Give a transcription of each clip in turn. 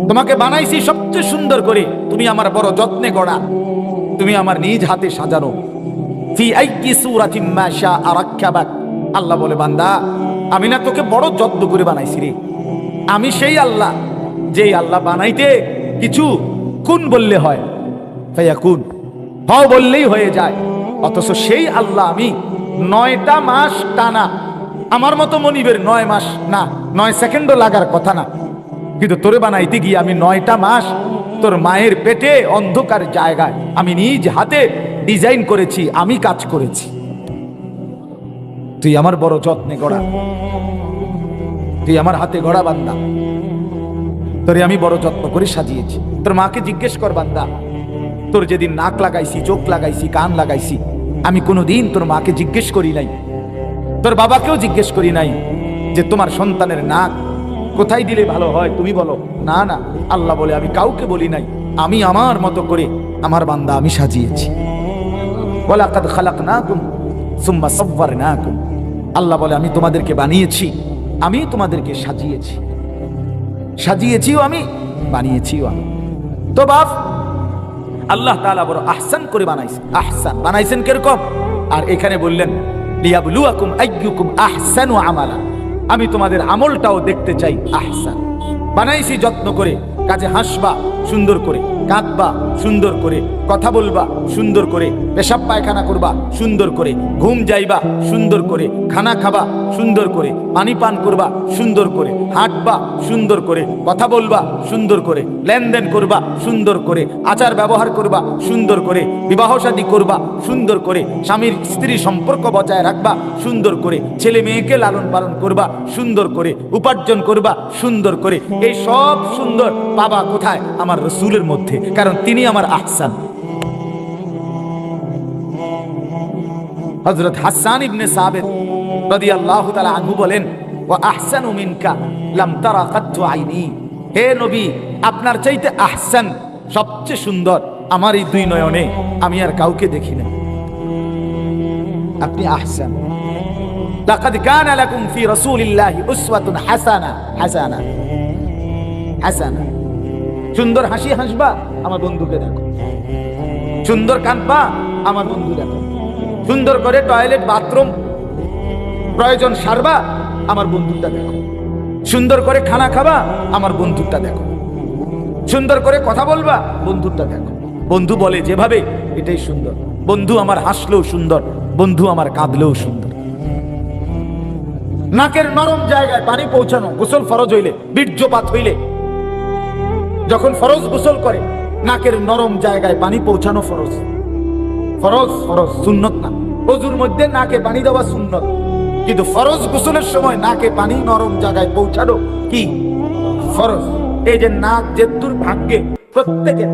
তোমাকে বানাইছি সবচেয়ে সুন্দর করে, তুমি আমার বড় যত্নে গড়া, তুমি আমার নিজ হাতে সাজানো। ফি আইয়ি সূরাতিন মা শাআ রাক্কাবাক। আল্লাহ বলে, বান্দা আমি না তোকে বড় যত্ন করে বানাইছি রে। আমি সেই আল্লাহ, যেই আল্লাহ বানাইতে কিছু কুন বললে হয়, ফায়াকুন, হও বললেই হয়ে যায়। অথচ সেই আল্লাহ আমি 9টা মাস টানা, আমার মতো মনিবের 9 মাস না, 9 সেকেন্ডও লাগার কথা না, কিন্তু তোরে বানাইতে গিয়ে আমি 9টা মাস তোর মায়ের পেটে অন্ধকার জায়গায় আমি নিজ হাতে ডিজাইন করেছি, আমি কাজ করেছি। তুই আমার বড় যত্নে গড়া, তুই আমার হাতে গড়া বান্দা, তোরে আমি বড় যত্ন করে সাজিয়েছি। তোর মাকে জিজ্ঞেস কর বান্দা, তোর যেদিন নাক লাগাইছি, চোখ লাগাইছি, কান লাগাইছি, আমি কোনোদিন তোর মাকে জিজ্ঞেস করি নাই, তোর বাবাকেও জিজ্ঞেস করি নাই যে তোমার সন্তানের নাক কোথায় দিলে ভালো হয়, তুমি বলো। না না, আল্লাহ বলে আমি কাউকে বলি নাই, আমি আমার মতো করে আমার বান্দা আমি সাজিয়েছি। ওয়ালাকাদ খালাকনাকুম সুম্মা সাওয়ারনাকুম। আল্লাহ বলে আমি তোমাদেরকে বানিয়েছি, আমি তোমাদেরকে সাজিয়েছি, সাজিয়েছিও আমি, বানিয়েছিও আমি। তো বাপ, আল্লাহ তাআলা বড় আহসান করে বানাইছেন। আহসান বানাইছেন কিরকম? আর এখানে বললেন লিয়াবলুয়াকুম আইয়ুকুম আহসানু আমালা, আমি তোমাদের আমলটাও দেখতে চাই। আহসান বানাইছি যত্ন করে, কাজে হাসবা সুন্দর করে, কাঁদবা সুন্দর করে, কথা বলবা সুন্দর করে, পেশাব পায়খানা করবা সুন্দর করে, ঘুম যাইবা সুন্দর করে, খানা খাবা সুন্দর করে, পানি পান করবা সুন্দর করে, হাঁটবা সুন্দর করে, কথা বলবা সুন্দর করে, লেনদেন করবা সুন্দর করে, আচার ব্যবহার করবা সুন্দর করে, বিবাহ শাদী করবা সুন্দর করে, স্বামীর স্ত্রী সম্পর্ক বজায় রাখবা সুন্দর করে, ছেলে মেয়েকে লালন পালন করবা সুন্দর করে, উপার্জন করবা সুন্দর করে। এই সব সুন্দর পাবা কোথায়? আমার রাসূলের মধ্যে, কারণ তিনি আমার আহসান। হযরত হাসান ইবনে সাবিত রাদিয়াল্লাহু তাআলা আনহু বলেন, ওয়া আহসানু মিনকা লাম তারা কাত্তু আইনি। হে নবী, আপনার চাইতে আহসান, সবচেয়ে সুন্দর আমার এই দুই নয়নে আমি আর কাউকে দেখি না। আপনি আহসান। লাকাদ কানা লাকুম ফি রাসূলিল্লাহি উসওয়াতুন হাসানা। হাসানা হাসানা, সুন্দর হাসি হাসবা, আমার বন্ধুকে দেখো। সুন্দর কাঁদবা, আমার বন্ধু দেখো। সুন্দর করে টয়লেট বাথরুম প্রয়োজন সারবা, আমার বন্ধুটা দেখো। সুন্দর করে খানা খাবা, আমার বন্ধুটা দেখো। সুন্দর করে কথা বলবা, বন্ধুটা দেখো। বন্ধু বলে যেভাবে, এটাই সুন্দর। বন্ধু আমার হাসলেও সুন্দর, বন্ধু আমার কাঁদলেও সুন্দর। নাকের নরম জায়গায় পানি পৌঁছানো, গোসল ফরজ হইলে, বীর্যপাত হইলে যখন ফরজ গোসল করে, নাকের নরম জায়গায় পানি পৌঁছানো ফরজ। ফরজ ফরজ, সুন্নত না। ওযুর মধ্যে নাকে পানি দেওয়া সুন্নত, কিন্তু ফরজ গোসলের সময় নাকে পানি নরম জায়গায় পৌঁছানো কি? ফরজ। এই যে নাক যেদুর ভাগ্যে, প্রত্যেকে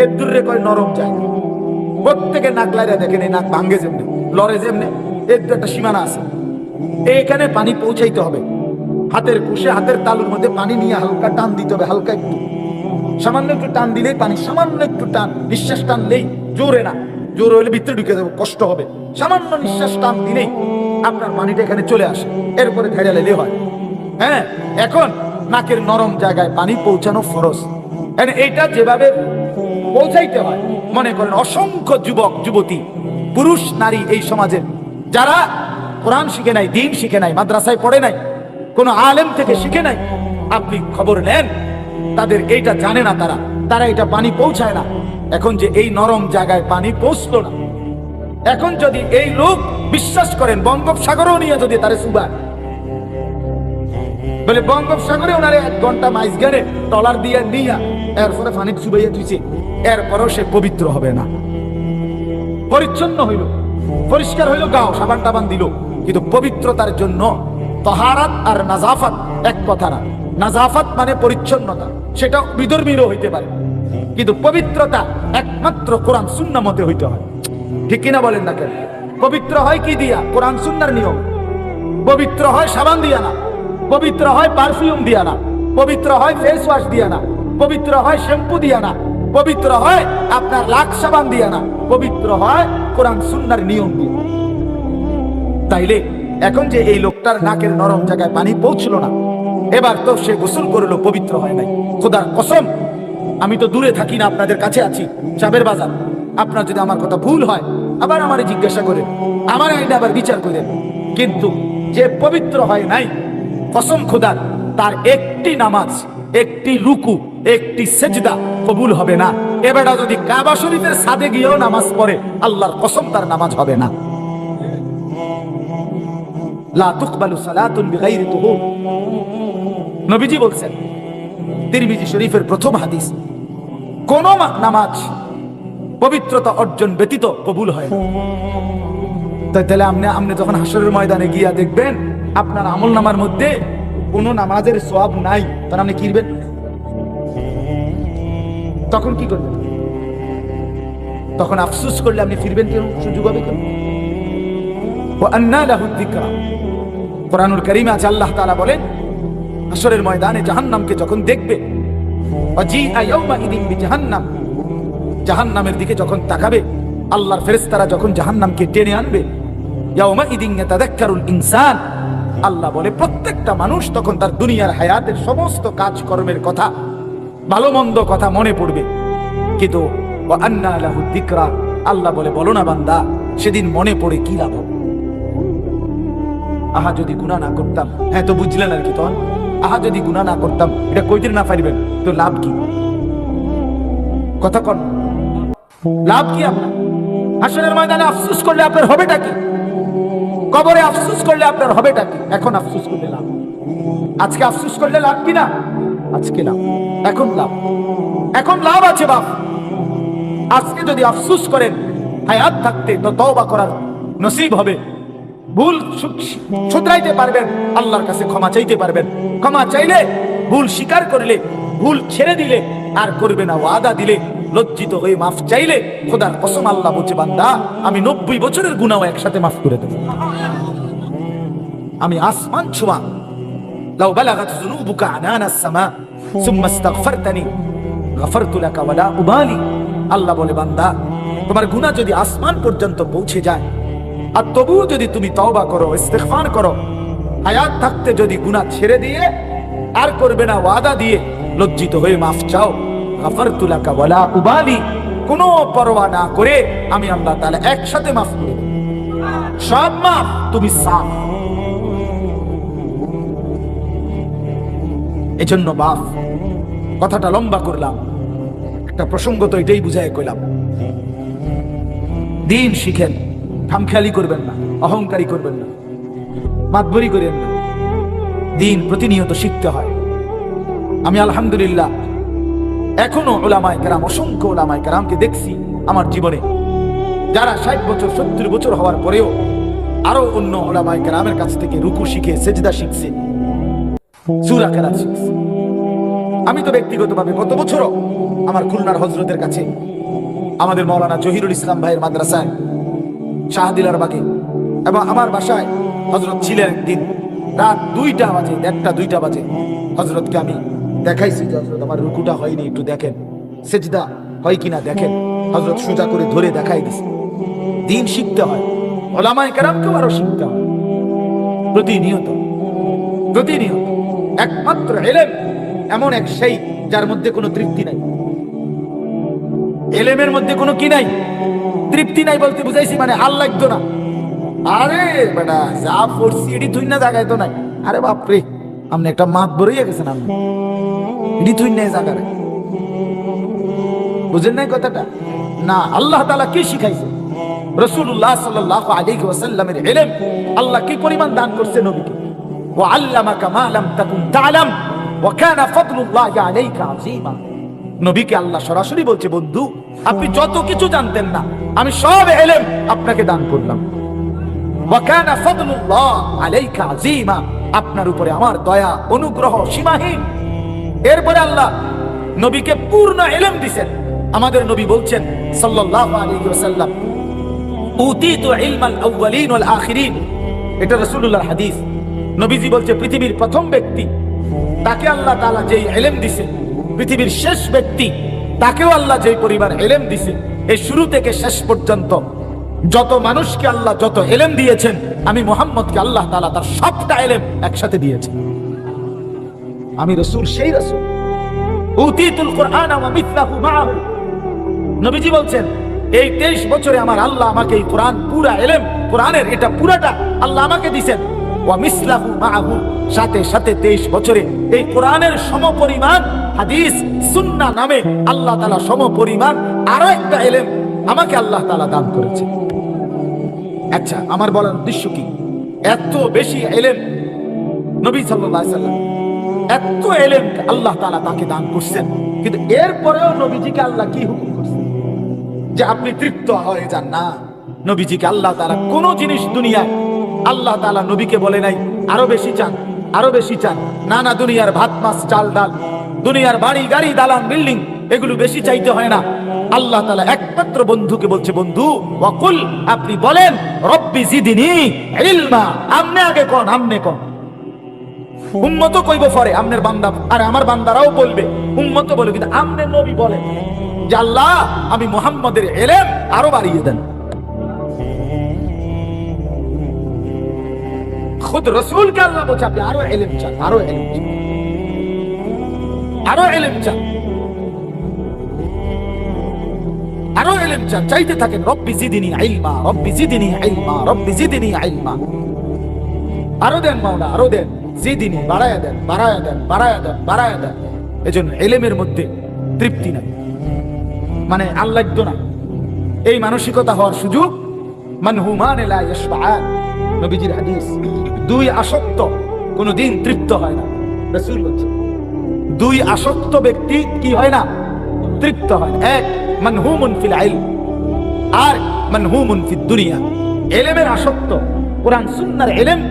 এদুর রে কয় নরম জায়গা। প্রত্যেকে নাক লাইরা দেখেন, এই নাক ভাঙ্গে যেমনি, লড়ে যেমনি, এর তো একটা সীমানা আছে। এইখানে পানি পৌঁছাইতে হবে। হাতের কুশে, হাতের তালুর মধ্যে পানি নিয়ে হালকা টান দিতে হবে, হালকা একটু, সামান্য একটু টান দিলেই পানি, সামান্য একটু টান, নিঃশ্বাস টানলেই, জোরে না, জোর হইলে ভিতরে ঢুকে যাবে, কষ্ট হবে। সামান্য নিঃশ্বাস টান দিলেই আপনার পানিটা এখানে চলে আসে, এরপরে ঝেড়ে লেলে হয়। হ্যাঁ, এখন নাকের নরম জায়গায় পানি পৌঁছানো ফরজ। এইটা যেভাবে পৌঁছাইতে হয়, মনে করেন অসংখ্য যুবক যুবতী, পুরুষ নারী এই সমাজের যারা কোরআন শিখে নাই, দ্বীন শিখে নাই, মাদ্রাসায় পড়ে নাই, কোনো আলেম থেকে শিখে নাই, আপনি খবর নেন, তাদের এইটা জানে না, তারা এটা পানি পৌঁছায় না। এখন যে এই নরম জায়গায় পানি পৌঁছলো না, এখন যদি এই লোক বিশ্বাস করেন বঙ্গোপসাগরেও নিয়ে যদি তারে সুবায়, বলে বঙ্গোপসাগরে ওনারে 1 ঘন্টা মাইজ গেলে টলার দিয়ে নিয়া এরপরে পানি চুবাইয়া দিয়েছে, এরপরও সে পবিত্র হবে না। পরিচ্ছন্ন হইল, পরিষ্কার হইল, গাও সাবান টাবান দিল, কিন্তু পবিত্রতার জন্য তাহারাত আর নাজাফাত এক কথা না। নাজাফাত মানে পরিচ্ছন্নতা, সেটা বিধর্মীরও হইতে পারে, কিন্তু পবিত্রতা একমাত্র কোরআন সুন্নাহ মতে হইতে হয়। ঠিক কিনা বলেন না কেন? পবিত্র হয় কি দিয়া? কোরআন সুন্নাহর নিয়ম। পবিত্র হয় সাবান দিয়া না, পবিত্র হয় পারফিউম দিয়া না, পবিত্র হয় ফেস ওয়াশ দিয়া না, পবিত্র হয় শ্যাম্পু দিয়া না, পবিত্র হয় আপনার লাখ সাবান দিয়া না, পবিত্র হয় কোরআন সুন্নাহর নিয়ম দিয়ে। তাইলে এখন যে এই লোকটার নাকের নরম জায়গায় পানি পৌঁছলো না, এবার তো সে গোসল করলো, পবিত্র হয় নাই। খোদার কসম, আমি তো দূরে থাকি না, আপনাদের কাছে আছি, চাবের বাজার। আপনার যদি আমার কথা ভুল হয় আবার আমারে জিজ্ঞাসা করেন, আমার আইনে আবার বিচার করেন। কিন্তু যে পবিত্র হয় নাই, কসম খোদার, তার একটি নামাজ, একটি রুকু, একটি সেজদা কবুল হবে না। এবারে যদি কাবা শরীফের ছাদে গিয়েও নামাজ পড়ে, আল্লাহর কসম তার নামাজ হবে না। লা তুকবালু সালাতুন বিগাইরি তুহুর, নবীজি বলছেন, তিরমিজি শরীফের প্রথম হাদিস, কোন নামাজ পবিত্রতা অর্জন ব্যতীত কবুল হয় না। তাহলে আপনি যখন হাসরের ময়দানে গিয়া দেখবেন আপনার আমলনামার মধ্যে কোন নামাজের সওয়াব নাই, তখন আপনি কি করবেন? তখন কি করবেন? তখন আফসোস করলে আপনি ফিরবেন কি সুযোগ হবে কেন? ওয়া আন্না লাহু যিকরা, কোরআনুল কারীমে আছে, আল্লাহ তাআলা বলেন হাসরের ময়দানে জাহান্নামকে যখন দেখবে, ওয়াজিআ ইয়াউমাইযিন বিজাহান্নাম, জাহান্নামের দিকে যখন তাকাবে, আল্লাহর ফেরেশতারা যখন জাহান্নামকে টেনে আনবে, ইয়াউমাইযিন ইয়াতাযাক্কারুল ইনসান, আল্লাহ বলে প্রত্যেকটা মানুষ তখন তার দুনিয়ার হায়াতের সমস্ত কাজকর্মের কথা, ভালো মন্দ কথা মনে পড়বে। কিন্তু ওয়া আন্না লাহু যিকরা, আল্লাহ বলে বলো না বান্দা, সেদিন মনে পড়ে কি লাভ? আহা যদি গুনাহ না করতাম, হ্যাঁ তো বুঝলেন আর কি, তখন আহা যদি গুনাহ না করতাম, এটা কইতে না পারবেন তো লাভ কি? কথা কন, লাভ কি আপনার? হাসরের ময়দানে আফসোস করলে আপনার হবেটা কি? কবরে আফসোস করলে আপনার হবেটা কি? এখন আফসোস করলে লাভ, আজকে আফসোস করলে লাভ কি না? আজকে লাভ, এখন লাভ, এখন লাভ আছে বাপ। আজকে যদি আফসোস করেন, হায়াত থাকতে তো তওবা করার নসিব হবে, ভুল শুধরাইতে পারবেন, আল্লাহর কাছে ক্ষমা চাইতে পারবেন। ক্ষমা চাইলে, ভুল স্বীকার করলে, ভুল ছেড়ে দিলে, আর করবে না ওয়াদা দিলে, লজ্জিত হয়ে মাফ চাইলে, খোদার কসম আল্লাহ বলছে বান্দা আমি 90 বছরের গুনাহ একসাথে মাফ করে দেব। আমি আসমান ছোঁয়া, লাউ বালাগাত যুনুবুকা আনানাস সামা সুম্মা ইস্তাগফারতানি গফারতু লাকা ওয়ালা উবালি, আল্লাহ বলে বান্দা তোমার গুনাহ যদি আসমান পর্যন্ত পৌঁছে যায়, আর তবুও যদি তুমি তওবা করো, ইস্তিগফার করো, হায়াত থাকতে যদি গুনাহ ছেড়ে দিয়ে, আর করবে না ওয়াদা দিয়ে, লজ্জিত হয়ে মাফ চাও, গফারতু লাকা ওয়ালা উবালি, কোনো পরোয়া না করে আমি আল্লাহ তাআলা একসাথে মাফ করে দেব, সব মাফ, তুমি সাফ। এজন্য বাপ, কথাটা লম্বা করলাম, একটা প্রসঙ্গ তো এটাই বুঝাই কইলাম, দিন শিখেন, খামখেয়ালি করবেন না, অহংকারী করবেন না, মাতবরি করেন না, দিন প্রতিনিয়ত শিখতে হয়। আমি আলহামদুলিল্লাহ এখনো উলামায়ে কেরাম, অসংখ্য উলামায়ে কেরামকে দেখছি আমার জীবনে, যারা 60 বছর 70 বছর হওয়ার পরেও আরো অন্য উলামায়ে কেরামের কাছ থেকে রুকু শিখে, সেজদা শিখছে, সূরা কেরাত শিখছে। আমি তো ব্যক্তিগতভাবে গত বছরও আমার খুলনার হযরতের কাছে, আমাদের মাওলানা জহিরুল ইসলাম ভাইয়ের মাদ্রাসায় শাহদিলার বাগে, এবং আমার বাসায় হযরত ছিলেন একদিন, রাত 2টা বাজে, 1টা 2টা বাজে, হযরতকে আমি দেখাইছি যে হযরত আমার রুকুটা হয়নি, একটু দেখেন, সেজদা হয় কিনা দেখেন। হযরত সোজা করে ধরে দেখাই দিছে। দিন শিখতে হয়, উলামায়ে কেরামকেও আরো শিখতে হয় প্রতিনিয়ত, প্রতিনিয়ত। একমাত্র ইলম এমন এক সেই যার মধ্যে কোনো তৃপ্তি নাই। ইলমের মধ্যে কোনো কি নাই? তৃপ্তি নাই বলতে বুঝাইছি মানে হাল লাগতো না। আরে বেটা যা পড়ছি এডি তুই না জায়গায় তো নাই। আরে বাপরে, আপনি একটা মাত বড়ইয়া গেছেন, আপনি এডি তুই না জায়গায়, বুঝেন নাই কথাটা? না, আল্লাহ তাআলা কি শিখাইছে? রাসূলুল্লাহ সাল্লাল্লাহু আলাইহি ওয়াসাল্লামের ইলম আল্লাহ কি পরিমাণ দান করছে নবীকে। ওয়া আল্লামাকা মা লাম তাকুন তা'লাম ওয়া কানা ফাদলুল্লাহি আলাইকা আযীমা। নবীকে আল্লাহ সরাসরি বলছে, বন্ধু আপনি যত কিছু জানতেন না, আমি সব ইলম আপনাকে দান করলাম। ওয়া কানা ফাদলুল্লাহ আলাইকা আযীমা, আপনার উপরে আমার দয়া অনুগ্রহ সীমাহীন। এরপরে আল্লাহ নবীকে পূর্ণ ইলম দিবেন। আমাদের নবী বলছেন সাল্লাল্লাহু আলাইহি ওয়াসাল্লাম, উতিতু ইলমাল আউয়ালিন ওয়াল আখিরিন। এটা রাসূলুল্লাহর হাদিস। নবীজি বলছে পৃথিবীর প্রথম ব্যক্তি তাকে আল্লাহ তাআলা যেই ইলম দিয়েছে, পৃথিবীর শেষ ব্যক্তি তাকেও আল্লাহ যেই পরিমাণ ইলম দিয়েছে, এই শুরু থেকে শেষ পর্যন্ত যত মানুষকে আল্লাহ যত ইলম দিয়েছেন, আমি মুহাম্মদকে আল্লাহ তাআলা তার সবটা ইলম একসাথে দিয়েছেন। আমি রাসূল, সেই রাসূল। উতিতুল কুরআন ওয়া মিথলাহু মাআহু। নবীজি বলছেন এই 23 বছরে আমার আল্লাহ আমাকে এই কোরআন, পুরা ইলম কোরআনের এটা পুরাটা আল্লাহ আমাকে দিবেন। ওয়া মিসলাহু মাআহু, সাথে সাথে 23 বছরে এই কোরআনের সমপরিমাণ হাদিস সুন্নাহ নামে আল্লাহ তাআলা সমপরিমাণ আরো একটা ইলম আমাকে আল্লাহ তাআলা দান করেছে। আচ্ছা, আমার বলার উদ্দেশ্য কি? এত বেশি ইলম নবী সাল্লাল্লাহু আলাইহি সাল্লাম, এত ইলম আল্লাহ তাআলা তাকে দান করছেন, কিন্তু এরপরেও নবীজিকে আল্লাহ কি হুকুম করছেন যে আপনি তৃপ্ত হয়ে যান? না, নবীজিকে আল্লাহ তাআলা কোন জিনিস দুনিয়ায় আল্লাহ তাআলা নবীকে বলে নাই আরো বেশি চান, আরো বেশি চান। না না, দুনিয়ার ভাত মাছ চাল ডাল, দুনিয়ার বাড়ি গাড়ি দালান বিল্ডিং, এগুলো বেশি চাইতে হয় না। আল্লাহ তাআলা একমাত্র বন্ধুকে বলছে, বন্ধু ওয়াকুল, আপনি বলেন রব্বি জিদনি ইলমা। আমনে আগে কোন, আমনে কোন। উম্মত কইব পরে, আমনের বান্দা আর আমার বান্দারাও বলবে, উম্মত বলে, কিন্তু আমনে নবী বলেন যে আল্লাহ আমি মুহাম্মদের ইলম আরো বাড়িয়ে দেন। খুদ রাসূলকে আল্লাহ বলছে আপনি আরো ইলম চান, আরো ইলম চান, আরো ইলম চান, আরো ইলম চান, চাইতে থাকেন রব্বি জিদনি ইলমা, রব্বি জিদনি ইলমা, রব্বি জিদনি ইলমা। আরো দেন মাওলা, আরো দেন, জিদনি, বাড়ায়া দেন, বাড়ায়া দেন, বাড়ায়া দেন, বাড়ায়া দেন। এজন্য ইলমের মধ্যে তৃপ্তি নাই, মানে আল্লাহ না, এই মানসিকতা হওয়ার সুযোগ। মানহুমান লা ইয়াশবাআন, নবীজির হাদিস। দুই আসক্ত কোনদিন তৃপ্ত হয় না, রাসূল বলেছেন। দুই আসক্ত ব্যক্তি কি হয় না? তৃপ্ত হয় না। এক মানহুমুন ফিল ইলম, আর মানহুমুন ফিদ দুনিয়া। ইলমের আসক্ত, কোরআন সুন্নাহর ইলম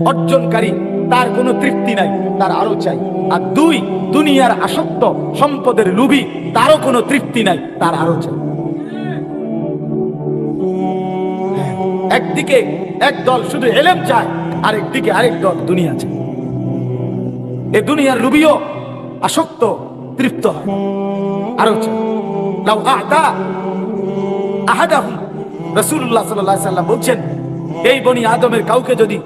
অর্জনকারী, তার কোনো তৃপ্তি নাই, তার আরো চাই। আর দুই দুনিয়ার আসক্ত, সম্পদের লোভী, তারও কোনো তৃপ্তি নাই, তার আরো চাই। একদিকে এক দল শুধু ইলম চায়, আরেকদিকে আরেক দল দুনিয়া চায়। এই দুনিয়ার লোভীও আসক্ত, তৃপ্ত হয়, আরো চায়। লাউ আ'তা আহাদাহুম, রাসূলুল্লাহ সাল্লাল্লাহু আলাইহি সাল্লাম বলছেন, এই বনি আদমের কাউকে যদি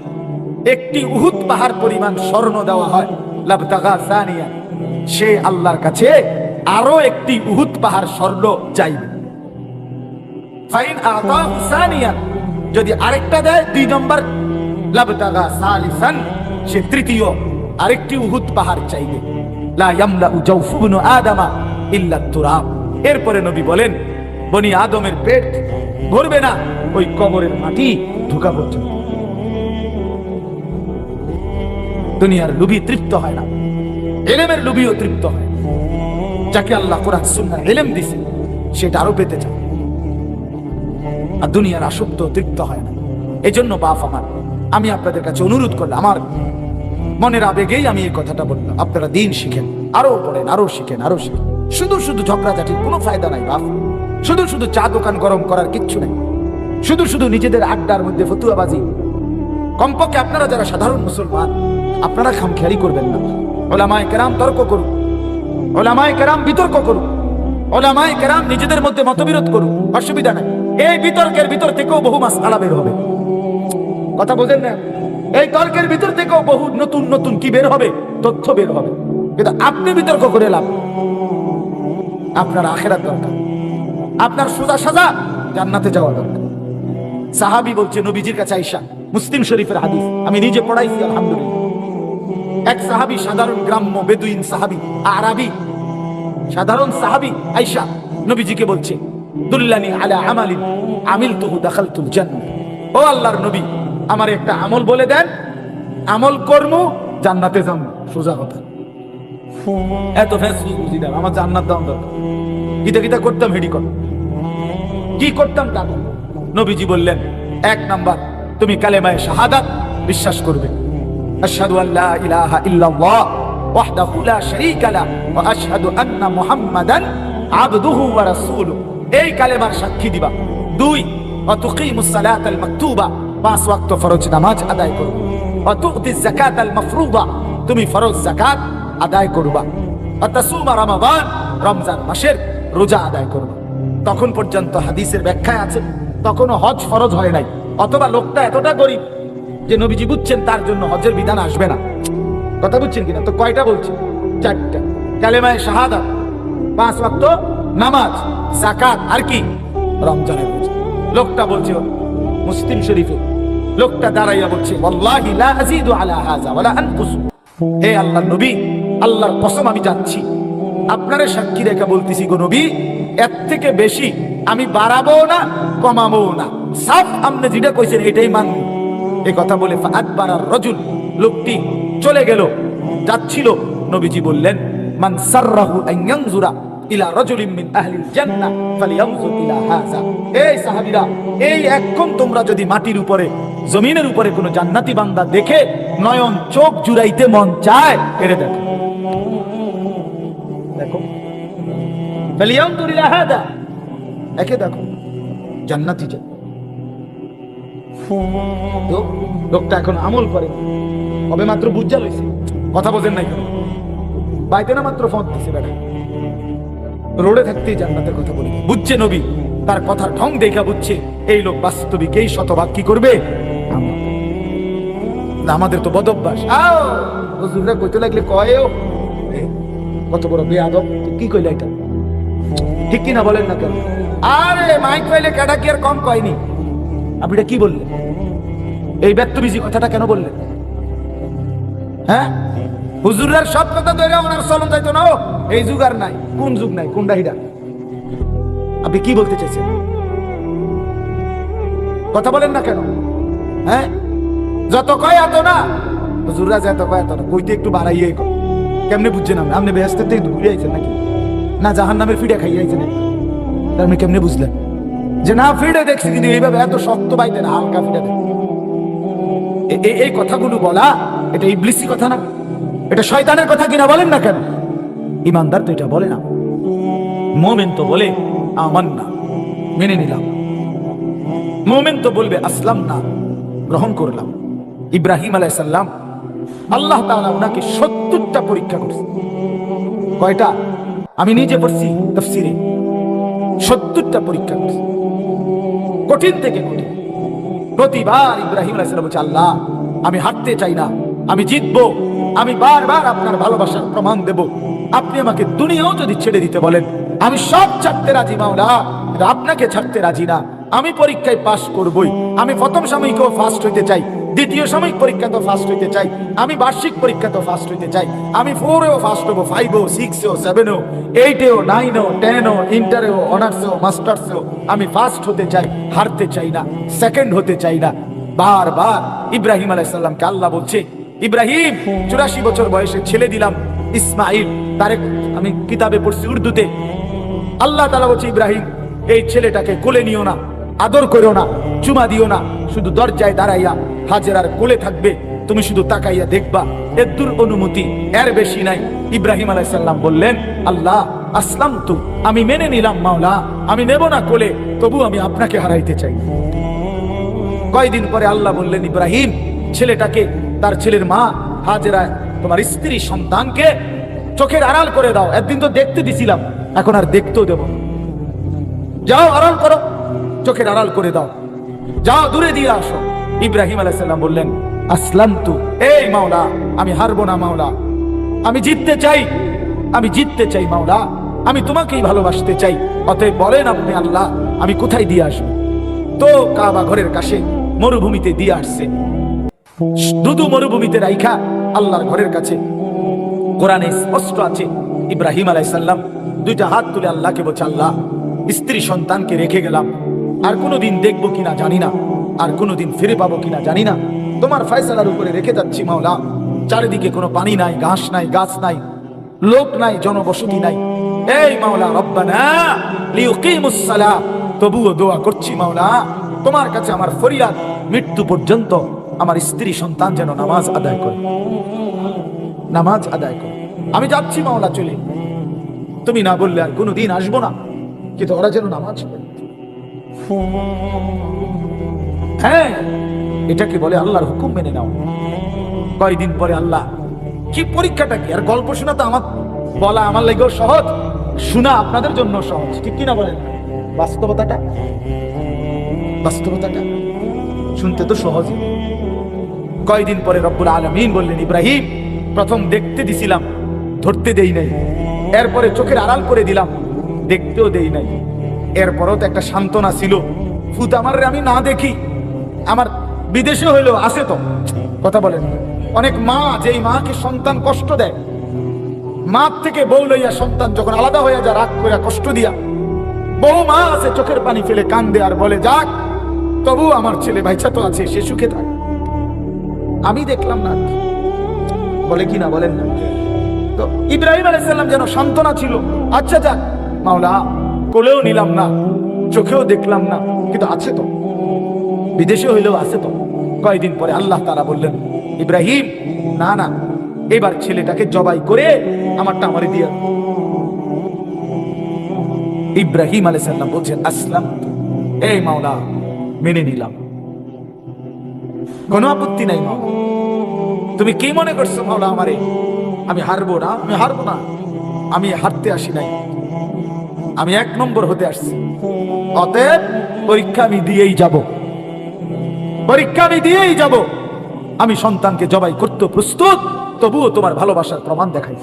একটি উহুদ পাহাড় পরিমাণ স্বর্ণ দেওয়া হয়, লাবতাগা সানিয়া, সে আল্লাহর কাছে আরো একটি উহুদ পাহাড় স্বর্ণ চাইবে। ফাইন আতাহু সানিয়ান, যদি আরেকটা দেয় 2 নম্বর, লাবতাগা সালিসান, সে তৃতীয় আরেকটি উহুদ পাহাড় চাইবে। লা ইয়ামলাউ জাওফু ইবনু আদামা ইল্লা তুরাব। এরপরে নবী বলেন, বনি আদমের পেট ভরবে না ওই কবরের মাটি ঢোকা পর্যন্ত। দুনিয়ার লোভী তৃপ্ত হয় না, ইলমের লোভীও তৃপ্ত হয়। যাকে আল্লাহ কোরআন সুন্নাহ ইলম দিয়েছে, সেটা আরো পেতে চায়। আর দুনিয়ার আসক্ত তৃপ্ত হয় না। এজন্য বাপ আমার, আমি আপনাদের কাছে অনুরোধ করলাম, আমার মনের আবেগেই আমি এই কথাটা বললাম, আপনারা দিন শিখেন, আরো পড়েন, আরো শিখেন, আরো শিখেন। শুধু শুধু ঝগড়াঝাটির কোনো ফায়দা নাই বাপ। শুধু শুধু চা দোকান গরম করার কিচ্ছু নাই। শুধু শুধু নিজেদের আড্ডার মধ্যে ফতুয়াবাজি। কমপক্ষে আপনারা যারা সাধারণ মুসলমান, আপনারা খামখেয়ালি করবেন না। উলামায়ে কেরাম তর্ক করুন, উলামায়ে কেরাম বিতর্ক করুন, উলামায়ে কেরাম নিজেদের মধ্যে মতবিরোধ করুন, অসুবিধা নাই। এই বিতর্কের ভিতর থেকেও বহু মাসআলা বের হবে। কথা বোঝেন না? এই তর্কের ভিতর থেকেও বহু নতুন নতুন কি বের হবে? তথ্য বের হবে। কিন্তু আপনি বিতর্ক করে লাভ, আপনার আখিরাত দরকার, আপনার সোজা সাজা জান্নাতে যাওয়া দরকার। সাহাবী বলছে নবীজির কাছে আয়েশা, মুসলিম শরীফের হাদিস, আমি নিজে পড়াইছি আলহামদুলিল্লাহ। এক সাহাবী, সাধারণ গ্রাম্য বেদুইন সাহাবী, আরাবী সাধারণ সাহাবী আয়েশা নবীজিকে বলছে, দুল্লানি আলা আমালিন আমিলতুহু দাখালতুল জান্নাহ। ও আল্লাহর নবী, আমার একটা আমল বলে দেন, আমল কর্ম জান্নাতে যাব। সোজা কথা। এত ফেসবুক বুঝি না, আমার জান্নাত দাম দরকার। কিতা কিতা করতাম হেডি কর, কি করতাম তা। নবীজি বললেন, 1 নাম্বার, তুমি কালেমায়ে শাহাদাত বিশ্বাস করবে, আশহাদু আল্লা ইলাহা ইল্লাল্লাহ ওয়াহদাহু লা শারীকা লাহু ওয়া আশহাদু আন্না মুহাম্মাদান আবদুহু ওয়া রাসূলুহু, এই কালেমার সাক্ষী দিবা। 2, ওয়া তুকিমুস সালাতাল মাকতুবা, 5 ওয়াক্ত ফরজ নামাজ আদায় করবে। ওয়া তু'তিজ যাকাতাল মাফরুদা, তুমি ফরজ যাকাত আদায় করবা। ওয়া তাসুমা রমাদান, রমজান মাসের রোজা আদায় করবা। তখন পর্যন্ত হাদিসের ব্যাখ্যায় আছে তখনও হজ ফরজ হয় নাই, অথবা লোকটা এতটা গরিব যে নবীজি বুঝছেন তার জন্য হজের বিধান আসবে না। কথা বুঝছেন কিনা? তো কয়টা বলছে? চারটা, কালেমায়ে শাহাদাত, 5 ওয়াক্ত নামাজ, যাকাত, আর কি রমজানের রোজা। লোকটা বলছে মুসলিম শরীফে, লোকটা দাঁড়াইয়া বলছে ওয়াল্লাহি লা আযীদু আলা হাযা ওয়ালা আনকুসু, হে আল্লাহর নবী, আল্লাহর কসম আমি যাচ্ছি, আপনারে সাক্ষী রেখে বলতেছি গো নবী, এর থেকে বেশি আমি বাড়াবো না কমাবো না, সাফ আপনি যেটা কইছেন এটাই মানব। এই কথা বলে ফাআদবারার রাজুল, লোকটি চলে গেল, যাচ্ছিল। নবীজি বললেন মান সাররাহু আন ইয়ানজুরা ইলা রাজুলিন মিন আহলিল জান্নাহ ফালিয়ানজুর ইলা হাযা। এই সাহাবীরা, এই এখন তোমরা যদি মাটির উপরে জমিনের উপরে কোনো জান্নাতি বান্দা দেখে নয়ন চোখ জুড়াইতে মন চায়, এরে দেখো, দেখো ফালিয়ানজুর ইলা হাযা, একে দেখো জান্নাতি যে। তো লোকটা এখন আমল করে, কবে মাত্র বুঝা লইছে, কথা বোঝেন নাই কেন, বাইতে না মাত্র ফোন দিছে, বেটা রোডে থাকতেই জান্নাতের কথা বলে বুঝছে নবী, তার কথার ঢং দেখা বুঝছে এই লোক বাস্তবিক, এই শতভাগ কি করবে। আমাদের তো বদভ্যাস, হুজুররা কইতে লাগলে কয়েও কত বড় বেয়াদব, কি কইলে এটা, ঠিক কিনা বলেন না কেন? আরে মাইক পাইলে কাটা কি আর কম কয়নি, আপনি এটা কি বললেন, এই ব্যক্তবিজি কথাটা কেন বললেন? হ্যাঁ, হুজুরের সব কথা ধরে ওনার চলন যাইতো না, এই যুগ আর নাই, কোন যুগ নাই, কোন ডাহিডা, আপনি কি বলতে চাইছেন? কথা বলেন না কেন? হ্যাঁ, যত কয় এত না, হুজুররা যত কয় এত না, কইতে একটু বাড়াইয়ে কয়। কেমনে বুঝছেন আপনি? আপনি বেহেশতের থেকে ঘুরে আইছেন নাকি, না জাহান্নামের ফিডে খাইয়ে আইছেন? আপনি কেমনে বুঝলেন যে না ফিডে দেখছি, কিন্তু এইভাবে এত শক্ত পাইতেন, হালকা ফিডে দেন? এই কথাগুলো বলা, এটা ইবলিসি কথা না, এটা শয়তানের কথা কিনা বলেন না কেন? ইমানদার তো এটা বলে না, মুমিন তো বলে আমান্না, মেনে নিলাম। মুমিন তো বলবে আসলাম না, গ্রহণ করলাম। ইব্রাহিম আলাইহিস সালাম, আল্লাহ তাআলা ওনাকে 70টা পরীক্ষা করছে। কয়টা? আমি নিজে পড়ছি তাফসীরে, 70টা পরীক্ষা করছে, কঠিন থেকে কঠিন। প্রতিবার ইব্রাহিম আলাইহিস সালাম বলছে আল্লাহ আমি হারতে চাই না, আমি জিতবো, আমি বারবার আপনার ভালোবাসার প্রমাণ দেব। আপনি আমাকে দুনিয়াও যদি ছেড়ে দিতে বলেন, আমি সব ছাড়তে রাজি মাওলা, কিন্তু আপনাকে ছাড়তে রাজি না। আমি পরীক্ষায় পাস করবই, আমি প্রথম সাময়িকও ফার্স্ট হইতে চাই, দ্বিতীয় সাময়িক পরীক্ষা তো ফার্স্ট হইতে চাই, আমি বার্ষিক পরীক্ষা তো ফার্স্ট হইতে চাই, আমি 4এও ফার্স্ট হবো, 5এও 6এও 7এও 8এও 9এও 10এও ইন্টারেও অনার্সেও মাস্টার্সেও আমি ফার্স্ট হতে চাই, হারতে চাই না, সেকেন্ড হতে চাই না। বারবার ইব্রাহিম আলাইহিস সালামকে আল্লাহ বলছে, ইব্রাহিম 84 বছর বয়সে ছেলে দিলাম ইসমাইল, তারে আমি কিতাবে পড়ছি উর্দুতে। আল্লাহ তাআলা বলছে ইব্রাহিম এই ছেলেটাকে কোলে নিও না, আদর করো না, চুমা দিও না, শুধু দরজায় দাঁড়াইয়া হাজেরার কোলে থাকবে, তুমি শুধু তাকাইয়া দেখবা, এর দূর অনুমতি, এর বেশি নাই। ইব্রাহিম আলাইহিস সালাম বললেন আল্লাহ আসলামতু, আমি মেনে নিলাম মাওলা, আমি নেব না কোলে, তবু আমি আপনাকে হারাইতে চাই। কয়দিন পরে আল্লাহ বললেন ইব্রাহিম ছেলেটাকে, তার ছেলের মা হাজেরা, তোমার স্ত্রী সন্তানকে চোখের আড়াল করে দাও, একদিন তো দেখতে দিছিলাম, এখন আর দেখতেও দেব না, যাও আড়াল করো, চোখের আড়াল করে দাও, যাও দূরে দিয়ে আসো। ইব্রাহিম আলাইহিস সালাম বললেন আসলামতু, এই মাওলা আমি হারবো না মাওলা, আমি জিততে চাই, আমি জিততে চাই মাওলা, আমি তোমাকেই ভালোবাসতে চাই, অতএব বলেন আপনি আল্লাহ আমি কোথায় দিয়ে আসবো? তো কাবা ঘরের কাছে মরুভূমিতে দিয়ে আসছে, দুদু মরুভূমিতে রাইখা আল্লাহর ঘরের কাছে। কোরআনে স্পষ্ট আছে ইব্রাহিম আলাইহিস সালাম 2টা হাত তুলে আল্লাহকে বলছে আল্লাহ স্ত্রী সন্তানকে রেখে গেলাম, আর কোনোদিন দেখবো কিনা জানি না, আর কোনোদিন ফিরে পাবো কিনা জানি না, তোমার ফয়সালার উপরে রেখে যাচ্ছি মাওলা। চারিদিকে কোনো পানি নাই, ঘাস নাই, গাছ নাই, লোক নাই, জনবসতি নাই। এই মাওলা রব্বানা লিউকিমুস সালাহ, তবুও দোয়া করছি মাওলা তোমার কাছে আমার ফরিয়াদ, মৃত্যু পর্যন্ত আমার স্ত্রী সন্তান যেন নামাজ আদায় করে, নামাজ আদায় করে। আমি যাচ্ছি মাওলা চলে, তুমি না বললে আর কোনোদিন আসবো না, কিন্তু ওরা যেন নামাজ পড়ে। হ্যাঁ, এটাকে বলে আল্লাহর হুকুম মেনে নাও। কয়দিন পরে আল্লাহ, কি পরীক্ষাটা কি, আর গল্প শোনা তো আমার বলা আমার লাগেও সহজ, শোনা আপনাদের জন্য সহজ, ঠিক কিনা বলেন? বাস্তবতাটা, বাস্তবতাটা শুনতে তো সহজ। কয়দিন পরে রব্বুল আলামিন বললেন ইব্রাহিম প্রথম দেখতে দিছিলাম ধরতে দেই নাই, এরপরে চোখের আড়াল করে দিলাম, দেখতেও দেই নাই। এরপরও তো একটা সান্ত্বনা ছিল, ফুত আমার আমি না দেখি, আমার বিদেশে হইলেও আছে তো। কথা বলেন, অনেক মা, যেই মাকে সন্তান কষ্ট দেয়, মা থেকে বউ লইয়া সন্তান যখন আলাদা হয়ে যায় রাগ করে কষ্ট দিয়া, বহু মা আছে চোখের পানি ফেলে কান্দে আর বলে যাক তবু আমার ছেলে বাইচা তো আছে, সে সুখে থাকে। আমি দেখলাম না, বলে কি না বলেন না? তো ইব্রাহিম আলাইহিস সালাম যেন সান্ত্বনা ছিল, আচ্ছা যাক মাওলা, কোলেও নিলাম না, চোখেও দেখলাম না, কিন্তু আছে তো, বিদেশে হইলেও আছে তো। কয়েকদিন পরে আল্লাহ তাআলা বললেন, ইব্রাহিম না না, এবার ছেলেটাকে জবাই করে আমারটা আমারে দিয়া। ইব্রাহিম আলাইহিস সালাম বলছেন আসলাম, এই মাওলা মেনে নিলাম, কোনো আপত্তি নাই মাওলা। তুমি কি মনে করছো মাওলা আমারে আমি হারবো না? আমি হারবো না, আমি হারতে আসি নাই, আমি 1 নম্বর হতে আসছি। অতএব পরীক্ষা আমি দিয়েই যাব, পরীক্ষা আমি দিয়েই যাব। আমি সন্তানকে জবাই করতে প্রস্তুত, তবুও তোমার ভালোবাসার প্রমাণ দেখাই।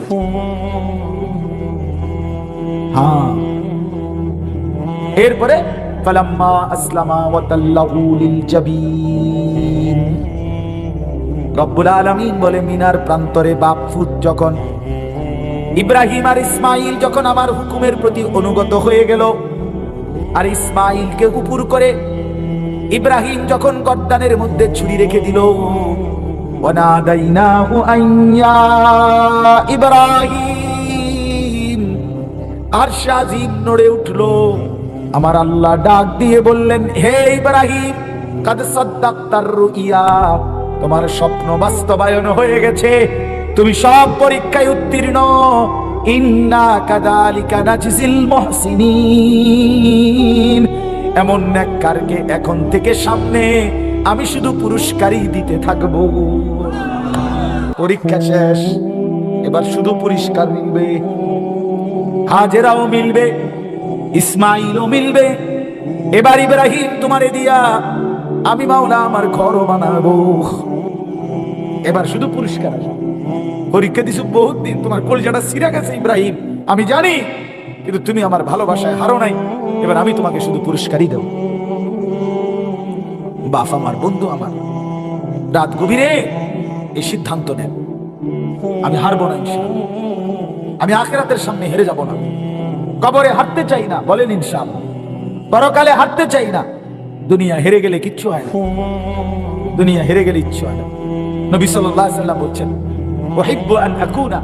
হ্যাঁ, এরপরে ফালাম্মা আসলামা ওয়া তাল্লাহু লিল জাবিন, রব্বুল আলামিন বলে মিনার প্রান্তরে বাপ ফুত যখন ইব্রাহিম আর ইসমাইল যখন আমার হুকুমের প্রতি অনুগত হয়ে গেল, আর ইসমাইলকে উপর করে ইব্রাহিম যখন গর্দানের মধ্যে ছুরি রেখে দিল, ওয়ানাদাইনাহু আইয়া ইব্রাহিম, আরশ আজিম নড়ে উঠলো। আমার আল্লাহ ডাক দিয়ে বললেন, হে ইব্রাহিম, কাদ সাদ্দাক্তার রুইয়া, তোমার স্বপ্ন বাস্তবায়ন হয়ে গেছে, তুমি সব পরীক্ষায় উত্তীর্ণ। ইন্না কাযালিকা নাজজিল মুহসিনিন, এমন নেককারকে এখন থেকে সামনে আমি শুধু পুরস্কারই দিতে থাকবো। পরীক্ষা শেষ, এবার শুধু পুরস্কার মিলবে। হাজেরাও মিলবে, ইসমাইলও মিলবে। এবার ইব্রাহিম তোমারে দিয়া আমি মাওলা আমার ঘরও বানাবো। এবার শুধু পুরস্কার আসবে। পরীক্ষা দিছো বহুত দিন, তোমার কলিজাটা ছিঁড়া গেছে ইব্রাহিম, আমি জানি, কিন্তু তুমি আমার ভালোবাসায় হারো নাই। এবার আমি তোমাকে শুধু পুরস্কারই দেব। বাপ আমার, বন্ধু আমার, রাত গভীরে এই সিদ্ধান্ত নেন, আমি হারবো না ইনশাআল্লাহ, আমি আখিরাতের সামনে হেরে যাব না, কবরে হারতে চাই না, বলেন ইনশাআল্লাহ, পরকালে হারতে চাই না। দুনিয়া হেরে গেলে কিচ্ছু হয় না, দুনিয়া হেরে গেলে ইচ্ছু হয় না। নবী সাল্লাল্লাহু আলাইহি ওয়াসাল্লাম বলছেন, উহিব্বু আন আকুনা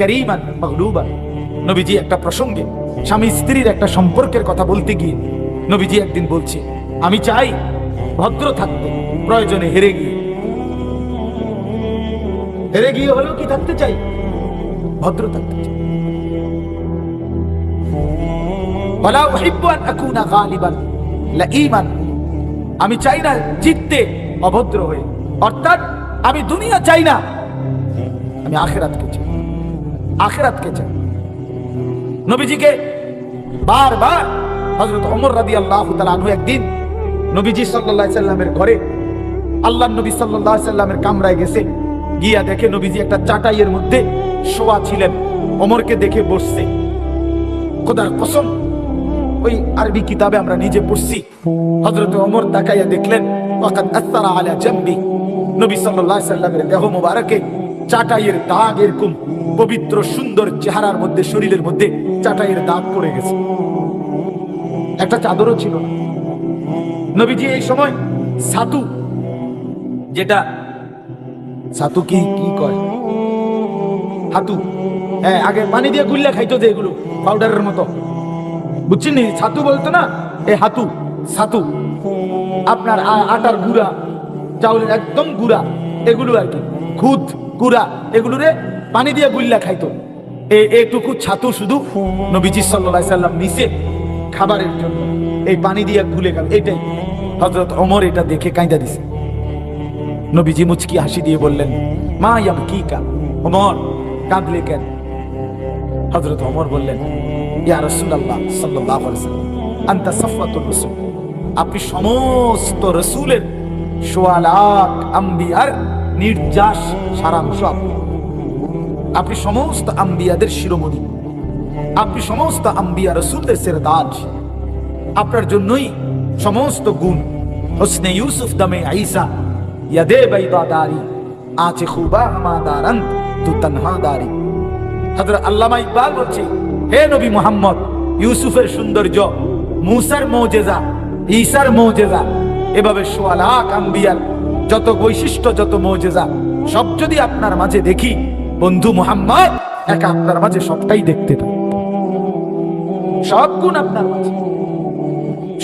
কারীমান মাগলুবান। নবীজি একটা প্রসঙ্গে স্বামী স্ত্রীর একটা সম্পর্কের কথা বলতে গিয়ে নবীজি একদিন বলছে, আমি চাই ভদ্র থাকতে, প্রয়োজনে হেরে গিয়ে হলেও কি থাকতে চাই, ভদ্র থাকতে চাই। ওয়ালা উহিব্বু আন আকুনা গালিবান লাঈমান, আমি চাই না জিততে অভদ্র হয়ে, অর্থাৎ আমি দুনিয়া চাই না, আমি আখিরাতকে চাই, আখিরাতকে চাই। নবীজিকে বারবার হযরত ওমর রাদিয়াল্লাহু তাআলা আনহু একদিন নবীজি সাল্লাল্লাহু আলাইহি সাল্লামের ঘরে, আল্লাহর নবী সাল্লাল্লাহু আলাইহি সাল্লামের কামরায় গেছে, গিয়া দেখে নবীজি একটা চাটাইয়ের মধ্যে শোয়া ছিলেন, ওমরকে দেখে বসছে। খোদার কসম, ওই আরবি কিতাবে আমরা নিজে পড়ছি, হযরত ওমর তাকাইয়া দেখলেন, ওয়াকাদ আসারা আলা জামবি, নবী সাল্লাল্লাহু আলাইহি সাল্লামের দেহ মোবারকে চাটাইয়ের দাগ, এরকম পবিত্র সুন্দর চেহারার মধ্যে, শরীরের মধ্যে চাটাইয়ের দাগ পড়ে গেছে, একটা চাদরও ছিল না। নবীজি এই সময় ছাতু, যেটা ছাতু কি কয়, হাতু, হ্যাঁ, আগে পানি দিয়ে গুল্লা খাইতো যে, এগুলো পাউডারের মতো, বুঝছেন, ছাতু বলতো না, এই হাতু, ছাতু আপনার আটার গুঁড়া, চাউলের একদম গুঁড়া, এগুলো আর কি, খুদ গুঁড়া, এগুলোরে পানি দিয়ে গুল্লা খাইতো। এইটুকু ছাতু শুধু নবীজি সাল্লাল্লাহু আলাইহি সাল্লাম নিচে খাবারের জন্য এই পানি দিয়ে গুলে খাবে, এটাই। হযরত ওমর এটা দেখে কাঁদা দিছে। নবীজি মুচকি হাসি দিয়ে বললেন, মা ইয়াবকিকা, ওমর কাঁদলে কেন? হযরত ওমর বললেন, ইয়া রাসূলুল্লাহ সাল্লাল্লাহু আলাইহি ওয়াসাল্লাম, আনতা সাফওয়াতুর রাসূল, আপনি সমস্ত রাসূলের, সোয়া লাখ আম্বিয়ার নির্যাস সারাংশ। আপনি সমস্ত আম্বিয়াদের শিরোমণি, আপনি সমস্ত আম্বিয়া রাসূলদের সেরতাজ। আপনার জন্যই সমস্ত গুণ। হোসনে ইউসুফ দমে ঈসা, ইয়াদে বাইদাদারি, আঁচে খুবা হামাদারান তু তানহাদারি। হযরত আল্লামা ইকবাল বলছে, হে নবী মুহাম্মদ, ইউসুফের সৌন্দর্য, মুসার মুজিজা, ঈসার মুজিজা, এভাবে সোয়া লাখ আম্বিয়ার যত বৈশিষ্ট্য, যত মুজিজা, সব যদি আপনার মাঝে দেখি বন্ধু মুহাম্মদ, একা আপনার মাঝে সবটাই দেখতে পাই। সব গুণ আপনার মাঝে,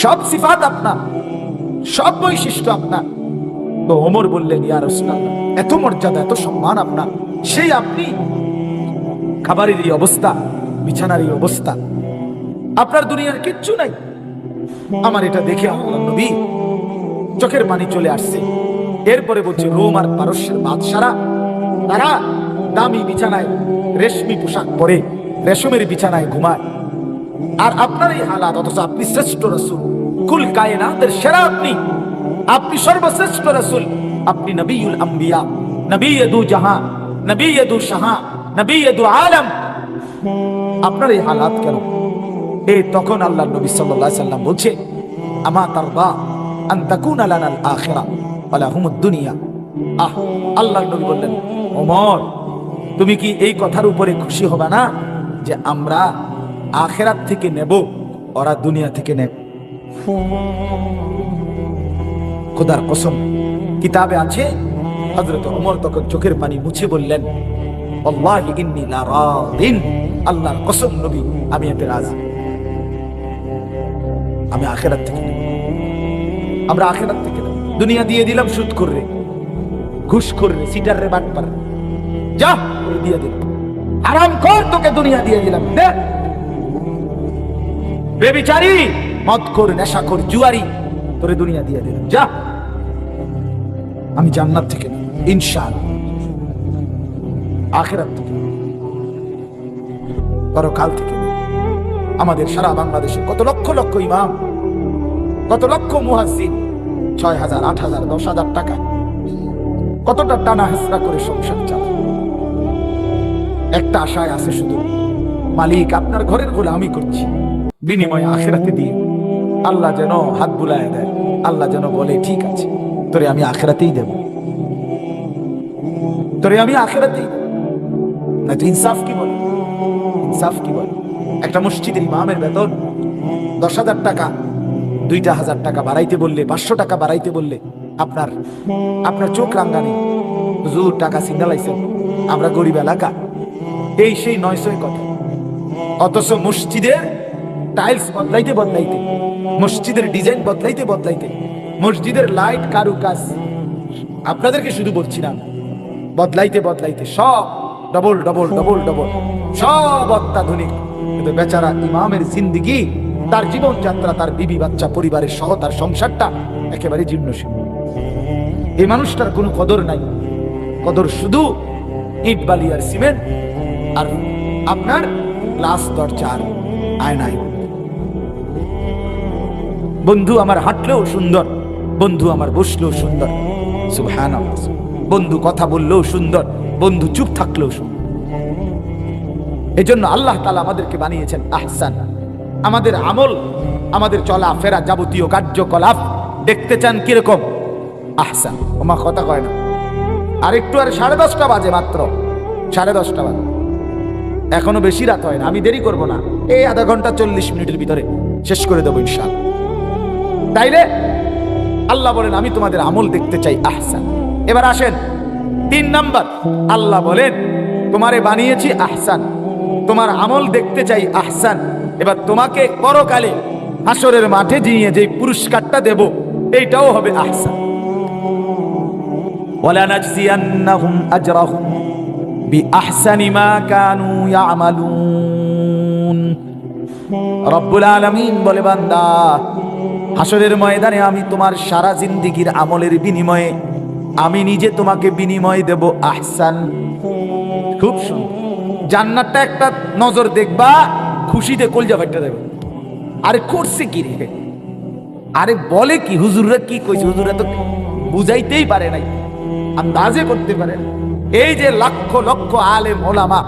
সব সিফাত আপনার, সব বৈশিষ্ট্য আপনার। তো ওমর বললেন, ইয়া রাসূলুল্লাহ, এত মর্যাদা, এত সম্মান আপনার, সেই আপনি খাবারের এই অবস্থা, বিছানার এই অবস্থা, আপনার দুনিয়ার কিচ্ছু নাই। আমার এটা দেখে আল্লাহর নবী চোখের পানি চলে আসছে। এরপরে বলছে, রোম আর পারস্যের বাদশারা তারা দামি বিছানায় রেশমি পোশাক পরে রেশমের বিছানায় ঘুমায়, আর আপনার এই হালাত, অথচ আপনি শ্রেষ্ঠ রাসূল, কুল কায়নাতের সেরা, আপনি সর্বশ্রেষ্ঠ রাসূল, আপনি নবিয়ুল আম্বিয়া, নবিয়্যদু জাহান, নবিয়্যদু শাহা, নবিয়্যদু আলম, আপনার এই হালাত কেন? তখন আল্লাহর নবী সাল্লাল্লাহু আলাইহি সাল্লাম বলছে, আমা তারদা আন তাকুনা লানাল আখিরা ওয়া লাহুমুদ দুনিয়া। আল্লাহর নবী বললেন, ওমর, তুমি কি এই কথার উপরে খুশি হবে না যে আমরা আখিরাত থেকে নেব, ওরা দুনিয়া থেকে নেব? খোদার কসম, কিতাবে আছে, হযরত ওমর তখন চোখের পানি মুছে বললেন, আল্লাহি ইন্নী লা রাদিন, আল্লাহর কসম নবী, আমি এতে রাজি, আমি আখিরাত থেকে নেব, আমরা আখিরাত থেকে নেব। দুনিয়া দিয়ে দিলাম সুদ করে, ঘুষ করে, সিটার রে, বাটপার, যা দিয়ে দিলাম, আরাম কর, তোকে দুনিয়া দিয়ে দিলাম, দে। বেবিচারী, মদখোর, নেশাখোর, জুয়ারি, তোরে দুনিয়া দিয়ে দিলাম, যা। আমি জান্নাত থেকে নেব ইনশাআল্লাহ, আখিরাত থেকে, পরকাল থেকে নেব। আমাদের সারা বাংলাদেশে কত লক্ষ লক্ষ ইমাম, কত লক্ষ মুয়াজ্জিন, 6,000, 8,000, 10,000 টাকা, কতটা টানা হেসরা করে সংসার চালায়। একটা আশায় আছে শুধু, মালিক আপনার ঘরের গোলামি করছি, বিনিময়ে আখিরাতে দিয়ে আল্লাহ যেন হাত বুলায় দেয়, আল্লাহ যেন বলে, ঠিক আছে, তোরে আমি আখিরাতেই দেব, তোরে আমি আখিরাতেই। না তো ইনসাফ কি বলে, ইনসাফ কি বলে? একটা মসজিদের ইমামের বেতন 10,000 টাকা, 2,000 টাকা বাড়াইতে বললে, 500 টাকা বাড়াইতে বললে আপনার চোখ রাঙ্গানি, হুজুর টাকা সিঙ্গালাইছে, আমরা গরিব এলাকা, এই সেই 900 কথা। অথচ মসজিদের টাইলস বদলাইতে বদলাইতে, মসজিদের ডিজাইন বদলাইতে বদলাইতে, মসজিদের লাইট কারুকাজ, আপনাদেরকে শুধু বলছি না, বদলাইতে বদলাইতে সব ডবল ডবল ডবল ডবল, সব অত্যাধুনিক। কিন্তু বেচারা ইমামের জিন্দিগি, তার জীবনযাত্রা, তার বিবি বাচ্চা, পরিবারের সহ তার সংসারটা একেবারে জীর্ণশীর্ণ। এই মানুষটার কোনো কদর নাই, কদর শুধু ইট বালি আর সিমেন্ট আর আপনার গ্লাস দরজার আয়নায়। বন্ধু আমার হাঁটলেও সুন্দর, বন্ধু আমার বসলেও সুন্দর, সুবহানাল্লাহ। বন্ধু কথা বললেও সুন্দর, বন্ধু চুপ থাকলেও সুন্দর। এজন্য আল্লাহ তাআলা আমাদেরকে বানিয়েছেন আহসান। আমাদের আমল, আমাদের চলা ফেরা, যাবতীয় কার্যকলাপ দেখতে চান কিরকম? আহসান। ওমা কথা কয় না, আর একটু, আর 10:30 বাজে, মাত্র 10:30 বাজে, এখনো বেশি রাত হয় না। আমি দেরি করব না, এই আধা ঘন্টা 40 মিনিটের ভিতরে শেষ করে দেবো ইনশাআল্লাহ। তাইলে আল্লাহ বলেন, আমি তোমাদের আমল দেখতে চাই আহসান। এবার আসেন 3 নাম্বার, আল্লাহ বলেন তোমারে বানিয়েছি আহসান, তোমার আমল দেখতে চাই আহসান। এবার তোমাকে পরকালে হাসরের মাঠে নিয়ে যে পুরস্কারটা দেব, এইটাও হবে আহসান। ওয়ালা নাজজিয়ান্নাহুম আজরাহুম বিআহসানি মা কানু ইয়ামালুন। রব্বুল আলামিন বলে, বান্দা, হাসরের ময়দানে আমি তোমার সারা জিন্দেগীর আমলের বিনিময়ে আমি নিজে তোমাকে বিনিময় দেব আহসান। খুব সুন্দর। জান্নাতটা একটা নজর দেখবা, খুশিতে কলজা ফাইটা দেবে। আরে করছে কি রে, আরে বলে কি, হুজুররা কি কইছে, হুজুররা তো বুঝাইতেই পারে নাই, আন্দাজে করতে পারে। এই যে লক্ষ লক্ষ আলেম ওলামা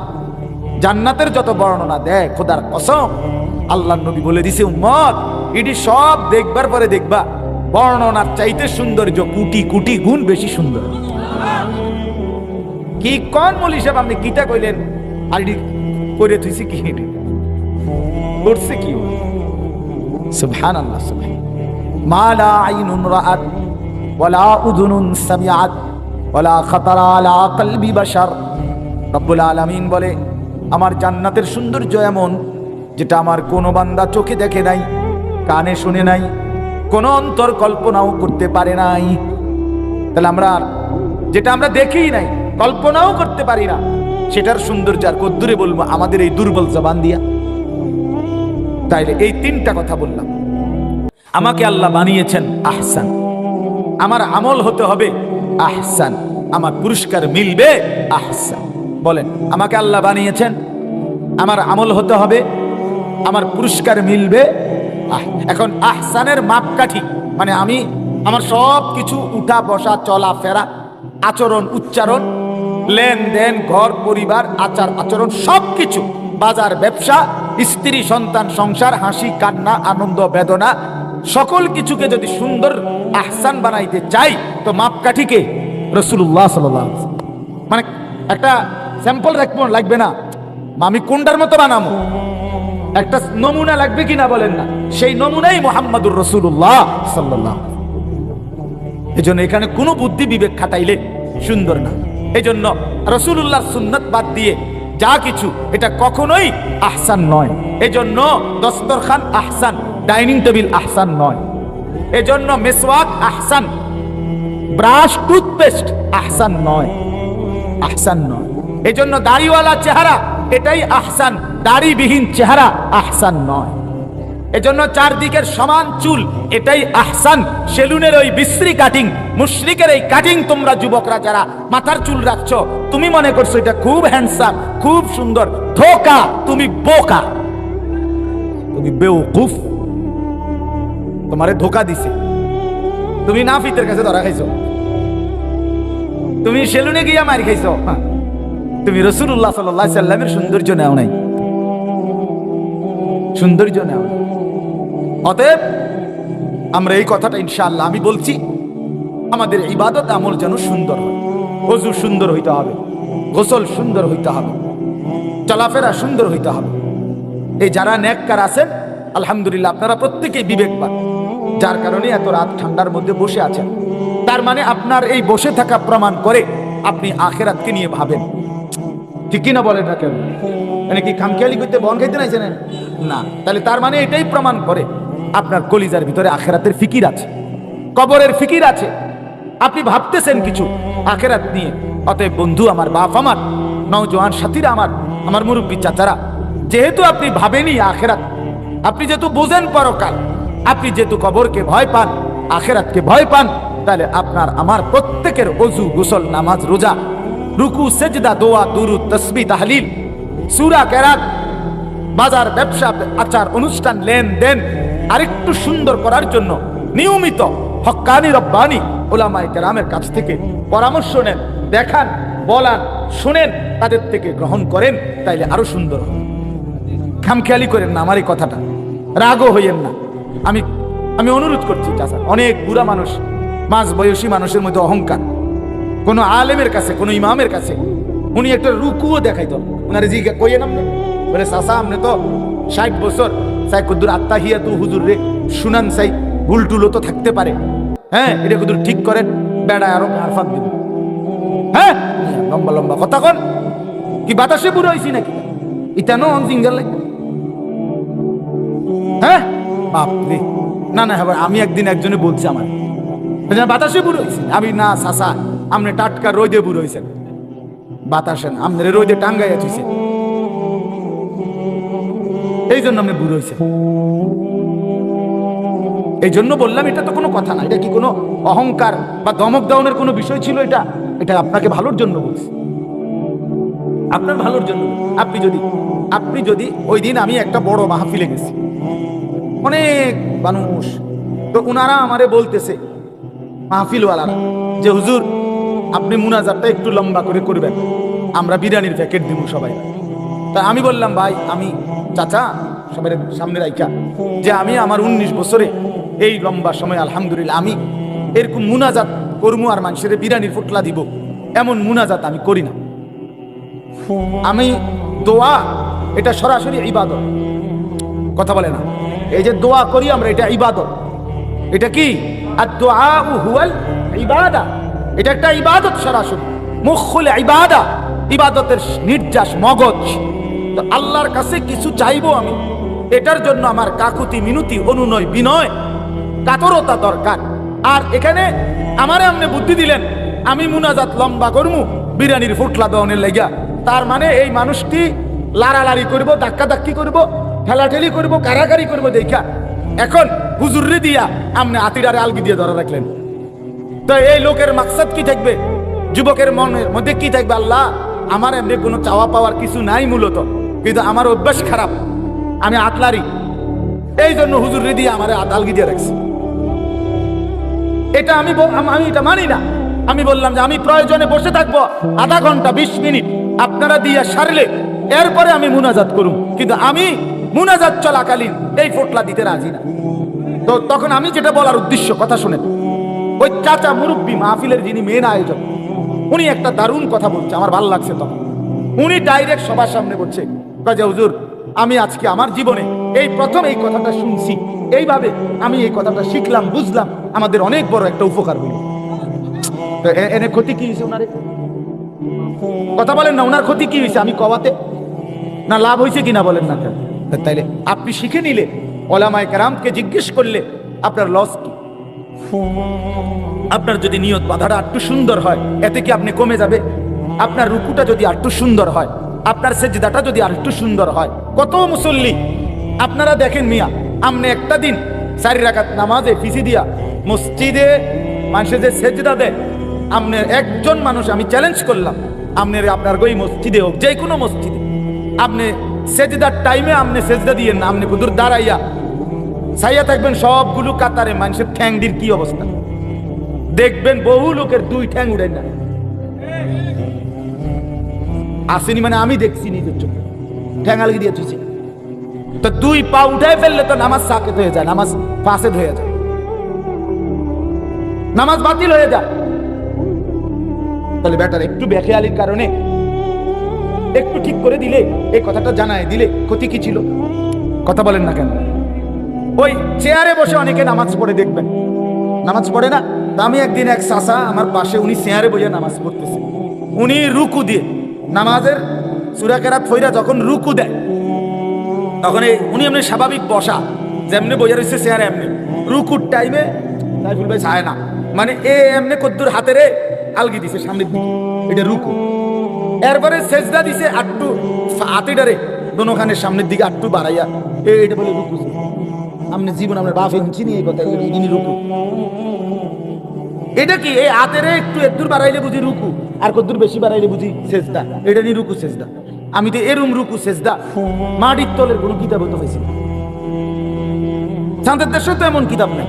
জান্নাতের যত বর্ণনা দেয়, খোদার কসম আল্লাহর নবী বলে দিছে, উম্মত এটি সব দেখবার পরে দেখবা বর্ণনার চাইতে সৌন্দর্য কোটি কোটি গুণ বেশি সুন্দর। কি কোন মৌলী সাহেব আপনি কিটা কইলেন, আর এটি করে থইছি কি, এটি করছে কি? সুবহানাল্লাহ, সুবহান মা লা আইনুন রাআত ওয়ালা উযুনুন সামিআত ওয়ালা খাতারা আলা কলবি বাশার। রব্বুল আলামিন বলে, আমার জান্নাতের সৌন্দর্য এমন যেটা আমার কোনো বান্দা চোখে দেখে নাই, কানে শুনে নাই, কোন অন্তর কল্পনাও করতে পারে নাই। তাহলে আমরা যেটা আমরা দেখি নাই, কল্পনাও করতে পারি না, সেটার সৌন্দর্য আর কদ্দুরে বলবো আমাদের এই দুর্বল জবান দিয়া? তাইলে এই তিনটা কথা বললাম। আমাকে আল্লাহ বানিয়েছেন আহসান, আমার আমল হতে হবে আহসান, আমার পুরস্কার মিলবে আহসান। বলেন, আমাকে আল্লাহ বানিয়েছেন, আমার আমল হতে হবে, আমার পুরস্কার মিলবে। এখন আহসানের মাপকাঠি মানে আমি আমার সব কিছু উঠা বসা চলা ফেরা, আচরণ উচ্চারণ, লেনদেন, ঘর পরিবার, আচার আচরণ, সব কিছু, বাজার ব্যবসা, স্ত্রী সন্তান সংসার, হাসি কান্না আনন্দ বেদনা, সকল কিছুকে যদি সুন্দর আহসান বানাইতে চাই তো মাপকাঠিকে রাসূলুল্লাহ সাল্লাল্লাহু আলাইহি ওয়াসাল্লাম, মানে একটা স্যাম্পল রাখবো লাগবে না, আমি কোনটার মতো বানাবো, একটা নমুনা লাগবে কিনা বলেন না, সেই নমুনাই মুহাম্মাদুর রাসূলুল্লাহ সাল্লাল্লাহু আলাইহি ওয়াসাল্লাম। এজন্য এখানে কোনো বুদ্ধি বিবেক খাটাইলে সুন্দর না। এজন্য রাসূলুল্লাহর সুন্নাত বাদ দিয়ে যা কিছু এটা কখনোই আহসান নয়। এজন্য দস্তরখান আহসান, ডাইনিং টেবিল আহসান নয়। এজন্য মেসওয়াক আহসান, ব্রাশ টুথপেস্ট আহসান নয়, আহসান নয়। এজন্য দাড়িওয়ালা চেহারা এটাই আহসান, দাড়িবিহীন চেহারা আহসান নয়। এজন্য চারদিকের সমান চুল এটাই আহসান, সেলুনের ওই বিশ্রী কাটিং, মুশরিকের এই কাটিং তোমরা যুবকরা যারা মাথার চুল রাখছো, তুমি মনে করছো এটা খুব হ্যান্ডসাম, খুব সুন্দর। ধোকা, তুমি বোকা, তুমি বেওকুফ, তোমারে ধোকা দিছে। তুমি নাফিতের কাছে ধরা খাইছো, তুমি সেলুনে গিয়া মার খাইছো, তুমি রাসূলুল্লাহ সাল্লাল্লাহু আলাইহি সাল্লামের সৌন্দর্য নেও নাই, সৌন্দর্য নেও। অতএব আমরা এই কথাটা ইনশাআল্লাহ আমি বলছি, আমাদের ইবাদত আমল যেন সুন্দর হয়। ওযু সুন্দর হইতে হবে, গোসল সুন্দর হইতে হবে, চলাফেরা সুন্দর হইতে হবে। এই যারা নেককার আছেন আলহামদুলিল্লাহ, আপনারা প্রত্যেকেই বিবেকবান, যার কারণে এত রাত ঠান্ডার মধ্যে বসে আছেন। তার মানে আপনার এই বসে থাকা প্রমাণ করে আপনি আখিরাতকে নিয়ে ভাবেন, ঠিক কিনা বলেন না কেন? মানে কি খামখেয়ালি করতে বন খাইতে নাইছেন না? তাহলে তার মানে এটাই প্রমাণ করে আপনার কলিজার ভিতরে আখিরাতের ফিকির আছে, কবরের ফিকির আছে, আপনি ভাবতেছেন কিছু আখিরাত নিয়ে। অতএব বন্ধু আমার, বাপ আমার, নওজোয়ান সাথীরা আমার, আমার মুরব্বী চাচারা, যেহেতু আপনি ভাবেনি আখিরাত, আপনি যেহেতু বোঝেন পরকাল, আপনি যেহেতু কবরকে ভয় পান, আখিরাতকে ভয় পান, তাহলে আপনার আমার প্রত্যেকের ওযু, গোসল, নামাজ, রোজা, রুকু, সেজদা, দোয়া, দুরুদ, তাসবিহ, তাহলিল, সূরা, কেরাত, বাজার ব্যবসা আচার অনুষ্ঠান লেনদেন আরেকটু সুন্দর করার জন্য নিয়মিত হক্কানি রব্বানি উলামায়ে কেরামের কাছ থেকে পরামর্শ নেন, দেখান, বলান, শুনেন, তাদের থেকে গ্রহণ করেন, তাইলে আরো সুন্দর হবে। খামখেয়ালি করেন না আমার এই কথাটা, রাগও হইয়েন না। আমি অনুরোধ করছি চাচা, অনেক বুড়া মানুষ, মাঝ বয়সী মানুষের মধ্যে অহংকার, কোনো আলেমের কাছে, কোনো ইমামের কাছে উনি একটা রুকুও দেখাইতো, উনারে জিজ্ঞাসা কইয়েন আপনি, বলে চাচা আপনি তো 60 বছর, চাই কদ্দুর আত্তাহিয়াতু হুজুর রে শুনান, চাই ভুল টুলও তো থাকতে পারে, হ্যাঁ এটা কদ্দুর ঠিক করেন, বেড়া আরো আরফাক দিব, হ্যাঁ লম্বা লম্বা কথা কন, কি বাতাসে বুড়ো হয়েছি নাকি? ইতানো অনজিঙ্গাল লাগে, হ্যাঁ বাপরে। না না, আমি একদিন একজনে বলছি আমার বাতাসে বুড়ো হয়েছি, আমি না চাচা আপনি টাটকা রোদে বুড়ো হয়েছেন, বাতাসে না, আপনার রোদে টাঙ্গাইয়া থুইছে, এই জন্য আপনি বুড়ো হয়েছে। এই জন্য বললাম এটা তো কোনো কথা না, এটা কি কোনো অহংকার বা দমক দাউনের কোনো বিষয় ছিল? এটা আপনাকে ভালোর জন্য বলছি, আপনার ভালোর জন্য। আপনি যদি ওই দিন আমি একটা বড় মাহফিলে গেছি, অনেক মানুষ, তো উনারা আমারে বলতেছে মাহফিলওয়ালারা যে হুজুর আপনি মুনাজাতটা একটু লম্বা করে করবেন, আমরা বিরিয়ানির প্যাকেট দিব সবাই। তা আমি বললাম ভাই, আমি চাচা সবাই সামনে রাইখা যে আমি আমার 19 বছরে এই লম্বা সময় আলহামদুলিল্লাহ আমি এরকম মুনাজাত করবো আর মানুষের বিরিয়ানির ফুটলা দিব এমন মুনাজাত আমি করি না। আমি দোয়া এটা সরাসরি ইবাদত, কথা বলে না, এই যে দোয়া করি আমরা এটা ইবাদত। এটা কি আদ-দুআ হুয়াল ইবাদা, এটা একটা ইবাদত সরাসরি মুখুল ইবাদা, ইবাদতের নির্যাস মগজ। তো আল্লাহর কাছে কিছু চাইবো আমি, এটার জন্য আমার কাকুতি মিনতি অনুনয় বিনয় কাতরতা দরকার। আর এখানে আমারে আপনি বুদ্ধি দিলেন আমি মুনাজাত লম্বা করমু বিরিয়ানির ফুটলা দেওয়ানের লেগা, তার মানে এই মানুষটি লাড়ালাড়ি করব, ধাক্কাধাক্কি করব, ঠেলাঠেলি করব, কারাকারি করব দেখা এখন হুজুরে দিয়া আপনি আতিরারে আলগি দিয়ে ধরা রাখলেন। তো এই লোকের মাকসাদ কি থাকবে, যুবকের মনের মধ্যে কি থাকবে, আল্লাহ আমার এমনি কোনো চাওয়া পাওয়ার কিছু নাই মূলত, কিন্তু আমার অভ্যাস খারাপ, আমি আতলারি, এই জন্য হুজুরে দিয়ে আমার আলগি দিয়ে রাখছি। এটা আমি এটা মানি না। আমি বললাম যে আমি প্রয়োজনে বসে থাকবো আধা ঘন্টা 20 মিনিট, আপনারা দিয়ে সারলে এরপরে আমি মুনাজাত করুম, কিন্তু আমি মুনাজাত চলাকালীন এই ফোটলা দিতে রাজি না। তো তখন আমি যেটা বলার উদ্দেশ্য, কথা শুনেন, ওই চাচা মুরব্বী মাহফিলের যিনি মেন আয়োজক, উনি একটা দারুণ কথা বলছে, আমার ভালো লাগছে। তখন উনি ডাইরেক্ট সবার সামনে বলছে, কাজে হুজুর আমি আজকে আমার জীবনে এই প্রথম এই কথাটা শুনছি, এইভাবে আমি এই কথাটা শিখলাম, বুঝলাম, আমাদের অনেক বড় একটা উপকার হইল। তো এনে ক্ষতি কি হয়েছে ওনারে, কথা বলেন না, ওনার ক্ষতি কি হয়েছে আমি কওয়াতে, না লাভ হয়েছে কিনা বলেন না কেন? তাইলে আপনি শিখে নিলে, ওলামায়ে কেরামকে জিজ্ঞেস করলে আপনার লস কি? আপনার যদি নিয়ত বাঁধাটা একটু সুন্দর হয়, এতে কি আপনি কমে যাবে? আপনার রুকুটা যদি একটু সুন্দর হয়, আপনার সেজদাটা যদি আর একটু সুন্দর হয়, কত মুসল্লি আপনারা দেখেন মিয়া, আপনি একটা দিন 4 রাকাত নামাজে ফিসি দিয়া মসজিদে মানুষে যে সেজদা দেয়, আপনি একজন মানুষ, আমি চ্যালেঞ্জ করলাম, আপনার ওই মসজিদে হোক, যে কোনো মসজিদে, আপনি সেজদার টাইমে আপনি সেজদা দিয়ে না, আপনি কুদুর দাঁড়াইয়া ছাইয়া থাকবেন সবগুলো কাতারে, মানুষের ঠ্যাংডির কি অবস্থা দেখবেন, বহু লোকের 2 ঠ্যাং উড়াই না আসেনি, মানে আমি দেখছি নিজের চোখে, ঠ্যাং আলগি দিয়ে তুইছে। তো 2 পা উঠাই ফেললে তো নামাজ সাকেত হয়ে যায়, নামাজ ফাসেদ হয়ে যায়, নামাজ বাতিল হয়ে যায়। তাহলে ব্যাটার একটু বেখেয়ালির কারণে একটু ঠিক করে দিলে, এই কথাটা জানায় দিলে ক্ষতি কি ছিল? কথা বলেন না কেন? ওই চেয়ারে বসে অনেকে নামাজ পড়ে দেখবেন, নামাজ পড়ে না। আমি একদিন এক চাচা আমার পাশে, উনি চেয়ারে বসে নামাজ পড়তেছে, উনি রুকু দিয়ে নামাজের সূরা কেরাত ফইরা যখন রুকু দেয়, তখন উনি এমনি স্বাভাবিক বসা, যেমনি বসে রয়েছে চেয়ারে, এমনি রুকুর টাইমে সাইফুল ভাই চায় না, মানে এমনি কদ্দুর হাতেরে আলগি দিছে সামনের দিকে, এটা রুকু। এরপরে সেজদা দিছে আটটু হাতিটারে দোনোখানের সামনের দিকে আটটু বাড়াইয়া, এটা বলে রুকু। আপনি জীবন আপনার বাপে চিনি এই কথা, ইনি রুকু। এটা কি এই হাতেরে একটু এদুর বাড়াইলে বুঝি রুকু, আর কদ্দুর বেশি বাড়াইলে বুঝি সেজদা, এটা নিয়ে রুকু সেজদা। আমি তো এরম রুকু সেজদা মাটির তলের কোনো কিতাব হতে পাইছি, চাঁদের দেশেও তো এমন কিতাব নাই।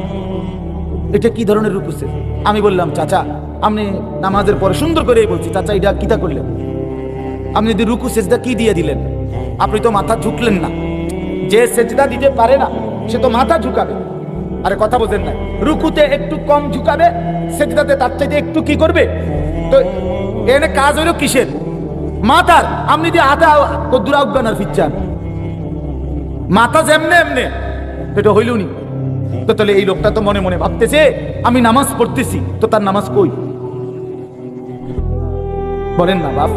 এটা কি ধরনের রুকু সেজদা? আমি বললাম চাচা, আপনি নামাজের পরে সুন্দর করে বলছি, চাচা এটা কিতা করলেন? আপনি যদি রুকু সেজদা কি দিয়ে দিলেন? আপনি তো মাথা ঝুঁকলেন না। যে সেজদা দিতে পারে না সে তো মাথা ঝুঁকাবে। আরে কথা বোঝেন না, রুকুতে একটু কম ঝুঁকাবে, সেজদাতে তার চাইতে একটু কি করবে। তো এনে কাজ হইল কিসের? মাথার। আপনি দিয়ে আধা কদ্দুর আউগান আর ফিচ্চান, মাথা যেমনে এমনে, এটা হইল নি। তো তাহলে এই লোকটা তো মনে মনে ভাবতেছে আমি নামাজ পড়তেছি, তো তার নামাজ কই? বলেন না বাপ।